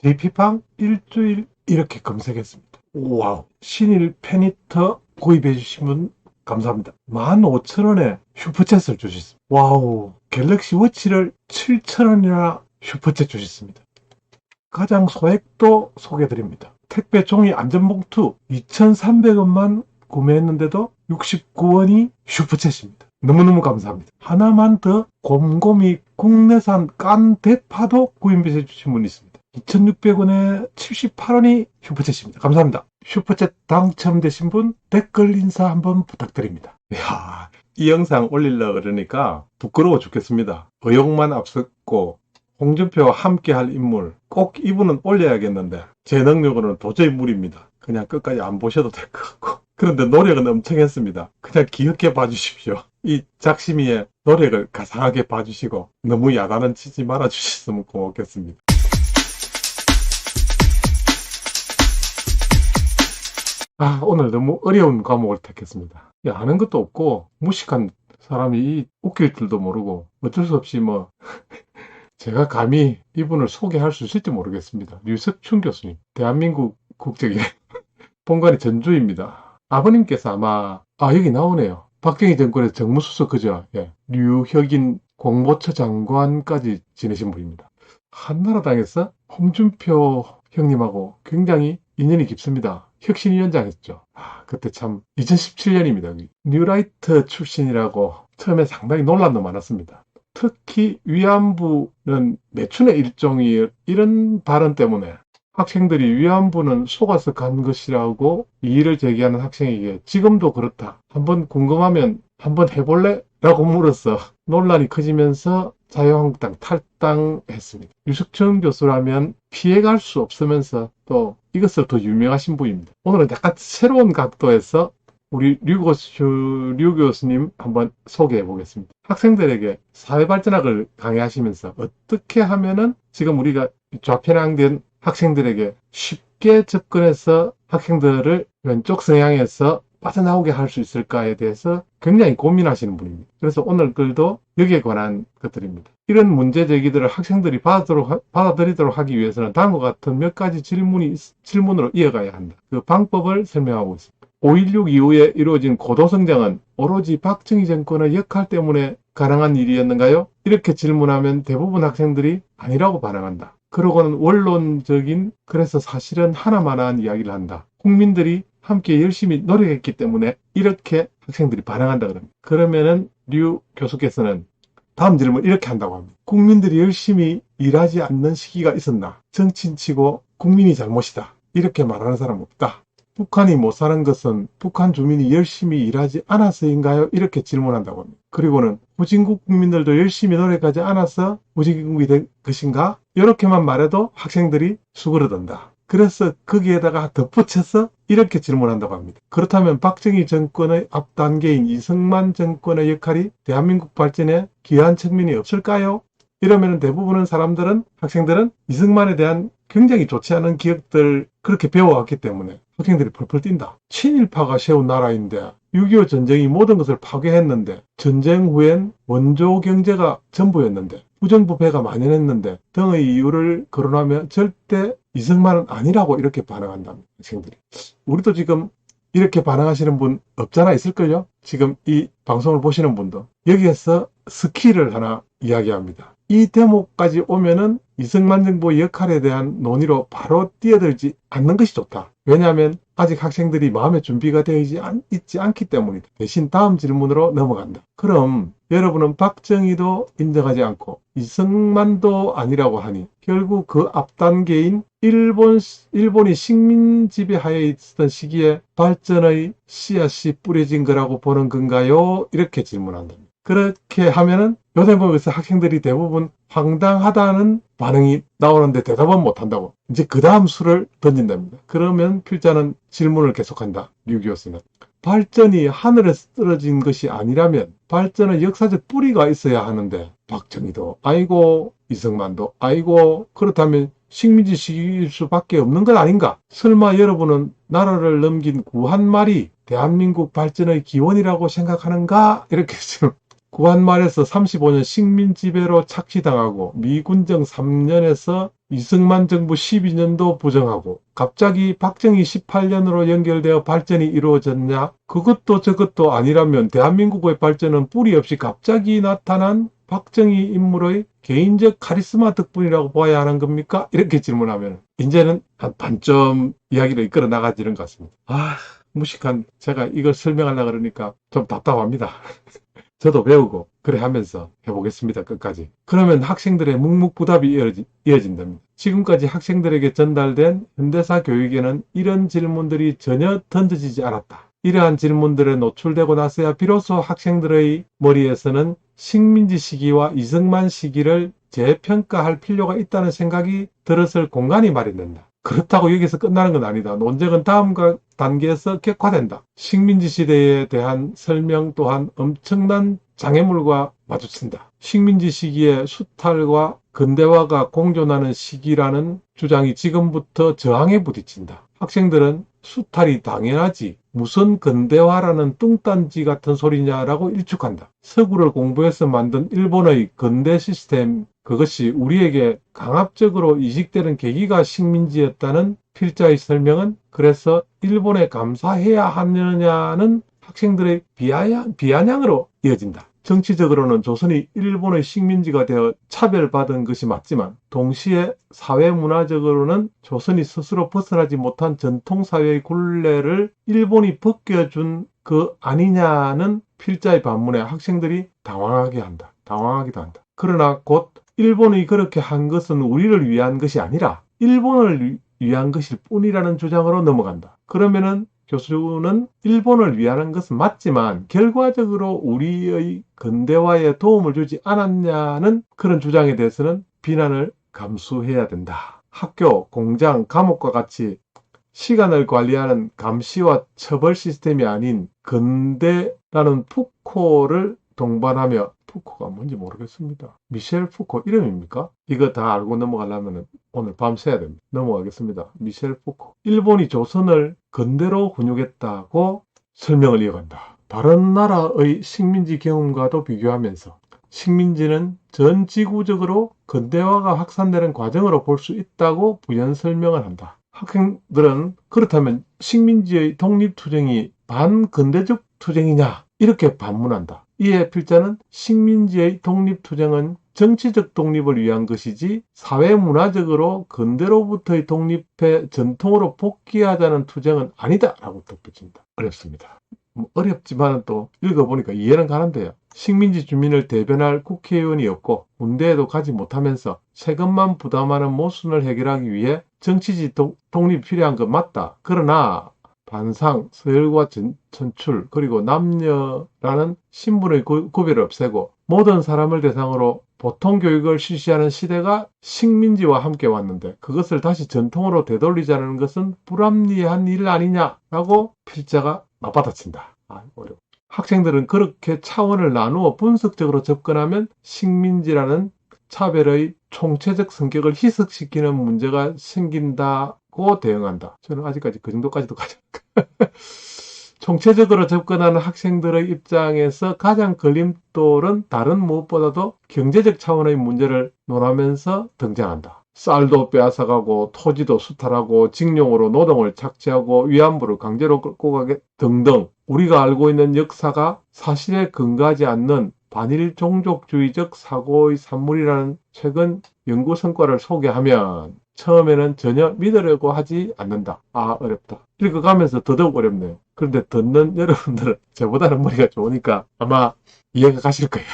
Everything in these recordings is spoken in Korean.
JP방 일주일 이렇게 검색했습니다. 와우. 신일 페니터 구입해 주신 분 감사합니다. 15,000원에 슈퍼챗을 주셨습니다. 와우. 갤럭시 워치를 7,000원이나 슈퍼챗 주셨습니다. 가장 소액도 소개드립니다. 택배 종이 안전봉투 2,300원만 구매했는데도 69원이 슈퍼챗입니다. 너무너무 감사합니다. 하나만 더 곰곰이 국내산 깐 대파도 구입해 주신 분이 있습니다. 2,600원에 78원이 슈퍼챗입니다. 감사합니다. 슈퍼챗 당첨되신 분 댓글 인사 한번 부탁드립니다. 이야, 이 영상 올리려고 그러니까 부끄러워 죽겠습니다. 의욕만 앞섰고 홍준표와 함께 할 인물 꼭 이분은 올려야겠는데 제 능력으로는 도저히 무리입니다. 그냥 끝까지 안 보셔도 될 것 같고, 그런데 노력은 엄청 했습니다. 그냥 귀엽게 봐주십시오. 이 작심이의 노력을 가상하게 봐주시고 너무 야단은 치지 말아주셨으면 고맙겠습니다. 오늘 너무 어려운 과목을 택했습니다. 아는 것도 없고 무식한 사람이 웃길 줄도 모르고 어쩔 수 없이 제가 감히 이분을 소개할 수 있을지 모르겠습니다. 류석춘 교수님, 대한민국 국적의 본관이 전주입니다. 아버님께서 아마 여기 나오네요. 박정희 정권에서 정무수석 그죠? 예. 류혁인 공보처 장관까지 지내신 분입니다. 한나라당에서 홍준표 형님하고 굉장히 인연이 깊습니다. 혁신위원장 했죠. 그때 참 2017년입니다. 뉴라이트 출신이라고 처음에 상당히 논란도 많았습니다. 특히 위안부는 매춘의 일종이 이런 발언 때문에 학생들이 위안부는 속아서 간 것이라고 이의를 제기하는 학생에게 지금도 그렇다. 한번 궁금하면 한번 해볼래? 라고 물어서 논란이 커지면서 자유한국당 탈당했습니다. 유석춘 교수라면 피해갈 수 없으면서 또 이것을 더 유명하신 분입니다. 오늘은 약간 새로운 각도에서 우리 류 교수님 한번 소개해 보겠습니다. 학생들에게 사회발전학을 강의하시면서 어떻게 하면은 지금 우리가 좌편향된 학생들에게 쉽게 접근해서 학생들을 왼쪽 성향에서 빠져나오게 할 수 있을까에 대해서 굉장히 고민하시는 분입니다. 그래서 오늘 글도 여기에 관한 것들입니다. 이런 문제 제기들을 학생들이 받아들이도록 하기 위해서는 다음과 같은 몇 가지 질문으로 이어가야 한다. 그 방법을 설명하고 있습니다. 5.16 이후에 이루어진 고도성장은 오로지 박정희 정권의 역할 때문에 가능한 일이었는가요? 이렇게 질문하면 대부분 학생들이 아니라고 반응한다. 그러고는 원론적인, 그래서 사실은 하나만한 이야기를 한다. 국민들이 함께 열심히 노력했기 때문에 이렇게 학생들이 반응한다 그럽니다. 그러면은 류 교수께서는 다음 질문을 이렇게 한다고 합니다. 국민들이 열심히 일하지 않는 시기가 있었나? 정치인치고 국민이 잘못이다. 이렇게 말하는 사람은 없다. 북한이 못 사는 것은 북한 주민이 열심히 일하지 않아서인가요? 이렇게 질문한다고 합니다. 그리고는 후진국 국민들도 열심히 노력하지 않아서 후진국이 된 것인가? 이렇게만 말해도 학생들이 수그러든다. 그래서 거기에다가 덧붙여서 이렇게 질문한다고 합니다. 그렇다면 박정희 정권의 앞단계인 이승만 정권의 역할이 대한민국 발전에 기여한 측면이 없을까요? 이러면 대부분의 학생들은 이승만에 대한 굉장히 좋지 않은 기억들 그렇게 배워왔기 때문에 학생들이 펄펄 뛴다. 친일파가 세운 나라인데 6.25 전쟁이 모든 것을 파괴했는데 전쟁 후엔 원조 경제가 전부였는데 부정부패가 만연했는데 등의 이유를 거론하면 절대 이승만은 아니라고 이렇게 반응한답니다. 학생들이. 우리도 지금 이렇게 반응하시는 분 없잖아 있을걸요? 지금 이 방송을 보시는 분도. 여기에서 스킬을 하나 이야기합니다. 이 대목까지 오면은 이승만 정부의 역할에 대한 논의로 바로 뛰어들지 않는 것이 좋다. 왜냐하면 아직 학생들이 마음의 준비가 되어 있지 않기 때문이다. 대신 다음 질문으로 넘어간다. 그럼 여러분은 박정희도 인정하지 않고 이승만도 아니라고 하니 결국 그 앞단계인 일본이 식민 지배하에 있었던 시기에 발전의 씨앗이 뿌려진 거라고 보는 건가요? 이렇게 질문한다. 그렇게 하면은 요 대목에서 학생들이 대부분 황당하다는 반응이 나오는데 대답은 못한다고. 이제 그 다음 수를 던진답니다. 그러면 필자는 질문을 계속한다. 류 교수는. 발전이 하늘에서 떨어진 것이 아니라면 발전의 역사적 뿌리가 있어야 하는데 박정희도 아이고 이승만도 아이고 그렇다면 식민지 시기일 수밖에 없는 것 아닌가? 설마 여러분은 나라를 넘긴 구한말이 대한민국 발전의 기원이라고 생각하는가? 이렇게 지금 구한말에서 35년 식민 지배로 착취당하고 미군정 3년에서 이승만 정부 12년도 부정하고 갑자기 박정희 18년으로 연결되어 발전이 이루어졌냐? 그것도 저것도 아니라면 대한민국의 발전은 뿌리 없이 갑자기 나타난 박정희 인물의 개인적 카리스마 덕분이라고 봐야 하는 겁니까? 이렇게 질문하면 이제는 한 반점 이야기를 이끌어 나가지는 것 같습니다. 무식한 제가 이걸 설명하려고 그러니까 좀 답답합니다. 저도 배우고 그래 하면서 해보겠습니다. 끝까지. 그러면 학생들의 묵묵부답이 이어진답니다. 지금까지 학생들에게 전달된 현대사 교육에는 이런 질문들이 전혀 던져지지 않았다. 이러한 질문들에 노출되고 나서야 비로소 학생들의 머리에서는 식민지 시기와 이승만 시기를 재평가할 필요가 있다는 생각이 들었을 공간이 마련된다. 그렇다고 여기서 끝나는 건 아니다. 논쟁은 다음 단계에서 격화된다. 식민지 시대에 대한 설명 또한 엄청난 장애물과 마주친다. 식민지 시기에 수탈과 근대화가 공존하는 시기라는 주장이 지금부터 저항에 부딪힌다. 학생들은 수탈이 당연하지 무슨 근대화라는 뚱딴지 같은 소리냐라고 일축한다. 서구를 공부해서 만든 일본의 근대 시스템, 그것이 우리에게 강압적으로 이식되는 계기가 식민지였다는 필자의 설명은 그래서 일본에 감사해야 하느냐는 학생들의 비아냥으로 이어진다. 정치적으로는 조선이 일본의 식민지가 되어 차별받은 것이 맞지만 동시에 사회문화적으로는 조선이 스스로 벗어나지 못한 전통사회의 굴레를 일본이 벗겨준 그 아니냐는 필자의 반문에 학생들이 당황하기도 한다. 그러나 곧 일본이 그렇게 한 것은 우리를 위한 것이 아니라 일본을 위한 것일 뿐이라는 주장으로 넘어간다. 그러면은 교수는 일본을 위하는 것은 맞지만 결과적으로 우리의 근대화에 도움을 주지 않았냐는 그런 주장에 대해서는 비난을 감수해야 된다. 학교, 공장, 감옥과 같이 시간을 관리하는 감시와 처벌 시스템이 아닌 근대라는 푸코를 동반하며 푸코가 뭔지 모르겠습니다. 미셸 푸코 이름입니까? 이거 다 알고 넘어가려면 오늘 밤 새야 됩니다. 넘어가겠습니다. 미셸 푸코. 일본이 조선을 근대로 훈육했다고 설명을 이어간다. 다른 나라의 식민지 경험과도 비교하면서 식민지는 전 지구적으로 근대화가 확산되는 과정으로 볼 수 있다고 부연 설명을 한다. 학생들은 그렇다면 식민지의 독립투쟁이 반근대적 투쟁이냐? 이렇게 반문한다. 이에 필자는 식민지의 독립투쟁은 정치적 독립을 위한 것이지 사회문화적으로 근대로부터의 독립의 전통으로 복귀하자는 투쟁은 아니다 라고 덧붙인다. 어렵습니다. 어렵지만 또 읽어보니까 이해는 가는데요. 식민지 주민을 대변할 국회의원이 없고 군대에도 가지 못하면서 세금만 부담하는 모순을 해결하기 위해 정치적 독립이 필요한 건 맞다. 그러나 반상, 서열과 천출, 그리고 남녀라는 신분의 구별을 없애고 모든 사람을 대상으로 보통 교육을 실시하는 시대가 식민지와 함께 왔는데 그것을 다시 전통으로 되돌리자는 것은 불합리한 일 아니냐라고 필자가 맞받아친다. 어려워. 학생들은 그렇게 차원을 나누어 분석적으로 접근하면 식민지라는 차별의 총체적 성격을 희석시키는 문제가 생긴다고 대응한다. 저는 아직까지 그 정도까지도 가지 않을까. 총체적으로 접근하는 학생들의 입장에서 가장 걸림돌은 다른 무엇보다도 경제적 차원의 문제를 논하면서 등장한다. 쌀도 빼앗아가고 토지도 수탈하고 징용으로 노동을 착취하고 위안부를 강제로 끌고 가게 등등 우리가 알고 있는 역사가 사실에 근거하지 않는 반일 종족주의적 사고의 산물이라는 최근 연구 성과를 소개하면 처음에는 전혀 믿으려고 하지 않는다. 어렵다. 읽어가면서 더더욱 어렵네요. 그런데 듣는 여러분들은 저보다는 머리가 좋으니까 아마 이해가 가실 거예요.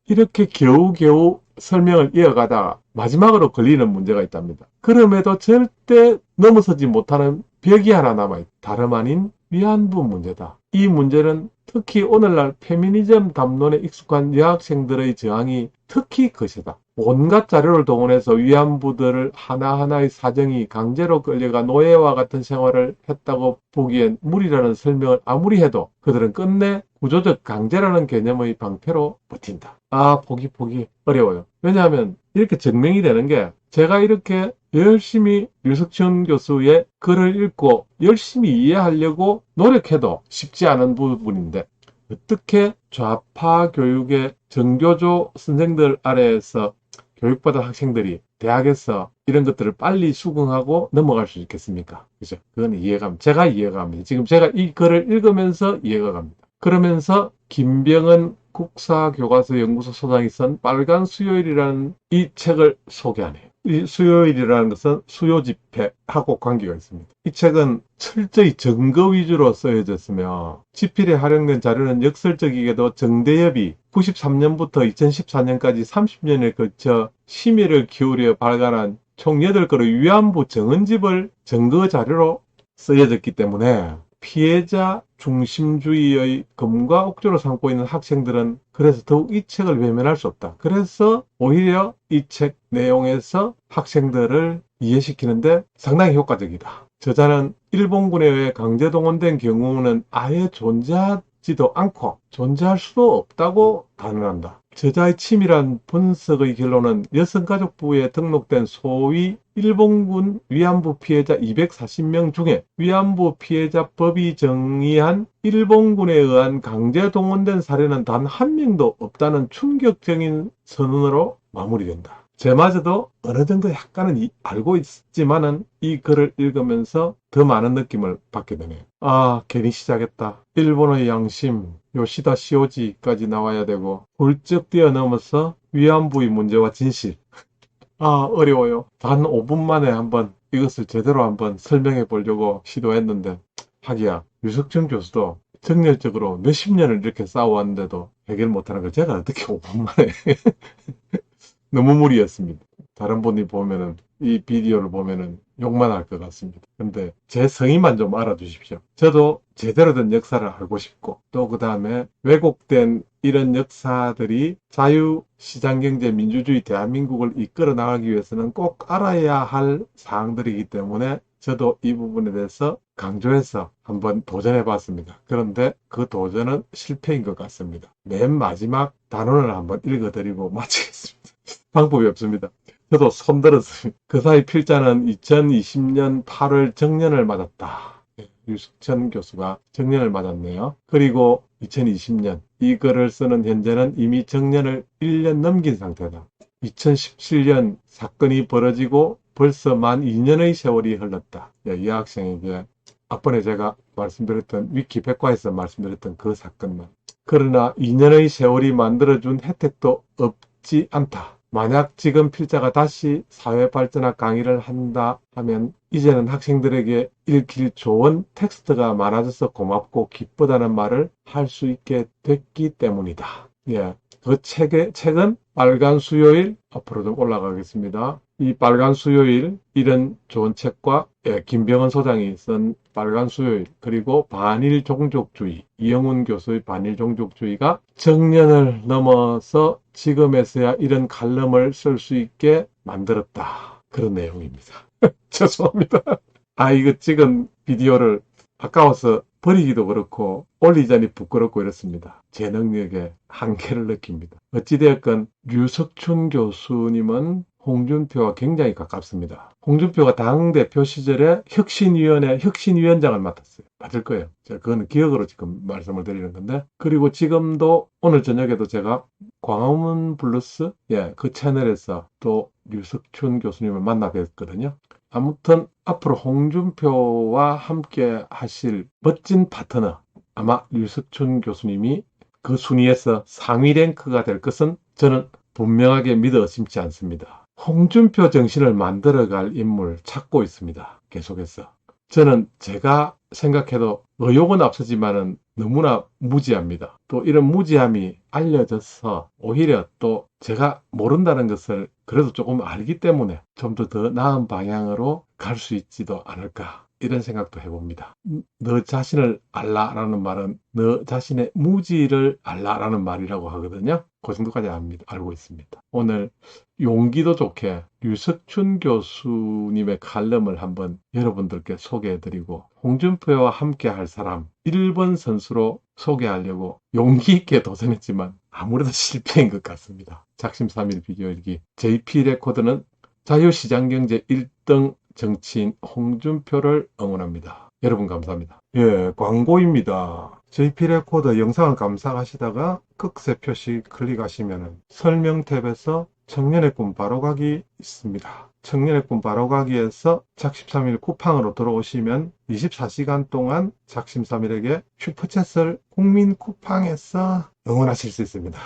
이렇게 겨우겨우 설명을 이어가다가 마지막으로 걸리는 문제가 있답니다. 그럼에도 절대 넘어서지 못하는 벽이 하나 남아있다. 다름 아닌 위안부 문제다. 이 문제는 특히 오늘날 페미니즘 담론에 익숙한 여학생들의 저항이 특히 거세다. 온갖 자료를 동원해서 위안부들을 하나하나의 사정이 강제로 끌려가 노예와 같은 생활을 했다고 보기엔 무리라는 설명을 아무리 해도 그들은 끝내 구조적 강제라는 개념의 방패로 버틴다. 보기 어려워요. 왜냐하면 이렇게 증명이 되는 게 제가 이렇게 열심히 류석천 교수의 글을 읽고 열심히 이해하려고 노력해도 쉽지 않은 부분인데 어떻게 좌파 교육의 정교조 선생들 아래에서 교육받은 학생들이 대학에서 이런 것들을 빨리 수긍하고 넘어갈 수 있겠습니까? 그죠? 그건 제가 이해가 갑니다. 지금 제가 이 글을 읽으면서 이해가 갑니다. 그러면서 김병은 국사교과서 연구소 소장이 쓴 빨간 수요일이라는 이 책을 소개하네요. 이 수요일이라는 것은 수요 집회하고 관계가 있습니다. 이 책은 철저히 증거 위주로 쓰여졌으며 집필에 활용된 자료는 역설적이게도 정대협이 93년부터 2014년까지 30년에 걸쳐 심의를 기울여 발간한 총 8건의 위안부 정언집을 증거 자료로 쓰여졌기 때문에 피해자 중심주의의 검과 옥조로 삼고 있는 학생들은 그래서 더욱 이 책을 외면할 수 없다. 그래서 오히려 이 책 내용에서 학생들을 이해시키는데 상당히 효과적이다. 저자는 일본군에 의해 강제동원된 경우는 아예 존재하지도 않고 존재할 수도 없다고 단언한다. 저자의 치밀한 분석의 결론은 여성가족부에 등록된 소위 일본군 위안부 피해자 240명 중에 위안부 피해자법이 정의한 일본군에 의한 강제동원된 사례는 단 한 명도 없다는 충격적인 선언으로 마무리된다. 저마저도 어느 정도 약간은 알고 있지만은 이 글을 읽으면서 더 많은 느낌을 받게 되네요. 아, 괜히 시작했다. 일본의 양심, 요시다 시오지까지 나와야 되고 훌쩍 뛰어넘어서 위안부의 문제와 진실. 아, 어려워요. 단 5분 만에 한번 이것을 제대로 한번 설명해 보려고 시도했는데 하기야 유석준 교수도 정열적으로 몇십 년을 이렇게 싸워왔는데도 해결 못하는 걸 제가 어떻게 5분 만에 너무 무리였습니다. 다른 분이 보면은 이 비디오를 보면은 욕만 할 것 같습니다. 근데 제 성의만 좀 알아주십시오. 저도 제대로 된 역사를 알고 싶고 또 그 다음에 왜곡된 이런 역사들이 자유시장경제 민주주의 대한민국을 이끌어 나가기 위해서는 꼭 알아야 할 사항들이기 때문에 저도 이 부분에 대해서 강조해서 한번 도전해 봤습니다. 그런데 그 도전은 실패인 것 같습니다. 맨 마지막 단원을 한번 읽어드리고 마치겠습니다. 방법이 없습니다. 저도 손들었습니다. 그 사이 필자는 2020년 8월 정년을 맞았다. 유석천 교수가 정년을 맞았네요. 그리고 2020년 이 글을 쓰는 현재는 이미 정년을 1년 넘긴 상태다. 2017년 사건이 벌어지고 벌써 만 2년의 세월이 흘렀다. 이 학생에게 앞번에 제가 말씀드렸던 위키백과에서 말씀드렸던 그 사건만. 그러나 2년의 세월이 만들어준 혜택도 없지 않다. 만약 지금 필자가 다시 사회발전학 강의를 한다 하면 이제는 학생들에게 읽힐 좋은 텍스트가 많아져서 고맙고 기쁘다는 말을 할 수 있게 됐기 때문이다. 예, 그 책은 빨간 수요일, 앞으로 좀 올라가겠습니다. 이 빨간 수요일, 이런 좋은 책과 김병헌 소장이 쓴 빨간 수요일, 그리고 반일 종족주의, 이영훈 교수의 반일 종족주의가 정년을 넘어서 지금에서야 이런 칼럼을 쓸 수 있게 만들었다. 그런 내용입니다. 죄송합니다. 아, 이거 찍은 비디오를 아까워서 버리기도 그렇고 올리자니 부끄럽고 이렇습니다. 제 능력에 한계를 느낍니다. 어찌되었건 류석춘 교수님은 홍준표와 굉장히 가깝습니다. 홍준표가 당대표 시절에 혁신위원장을 맡았어요. 맞을 거예요. 제가 그거는 기억으로 지금 말씀을 드리는 건데, 그리고 지금도 오늘 저녁에도 제가 광화문 블루스 그 채널에서 또 류석춘 교수님을 만나 뵀거든요. 아무튼 앞으로 홍준표와 함께 하실 멋진 파트너, 아마 류석춘 교수님이 그 순위에서 상위 랭크가 될 것은 저는 분명하게 믿어 의심치 않습니다. 홍준표 정신을 만들어갈 인물 찾고 있습니다. 계속해서. 저는 제가 생각해도 의욕은 앞서지만은 너무나 무지합니다. 또 이런 무지함이 알려져서 오히려 또 제가 모른다는 것을 그래도 조금 알기 때문에 좀 더 나은 방향으로 갈 수 있지도 않을까, 이런 생각도 해봅니다. 너 자신을 알라라는 말은 너 자신의 무지를 알라라는 말이라고 하거든요. 그 정도까지 알고 있습니다. 오늘 용기도 좋게 류석춘 교수님의 칼럼을 한번 여러분들께 소개해드리고 홍준표와 함께 할 사람 1번 선수로 소개하려고 용기 있게 도전했지만 아무래도 실패인 것 같습니다. 작심삼일 비디오 일기. JP 레코드는 자유시장경제 1등 정치인 홍준표를 응원합니다. 여러분 감사합니다. 예, 광고입니다. JP 레코드 영상을 감상하시다가 극세 표시 클릭하시면 설명 탭에서 청년의 꿈 바로가기 있습니다. 청년의 꿈 바로가기에서 작심삼일 쿠팡으로 들어오시면 24시간 동안 작심삼일에게 슈퍼챗을 국민 쿠팡에서 응원하실 수 있습니다.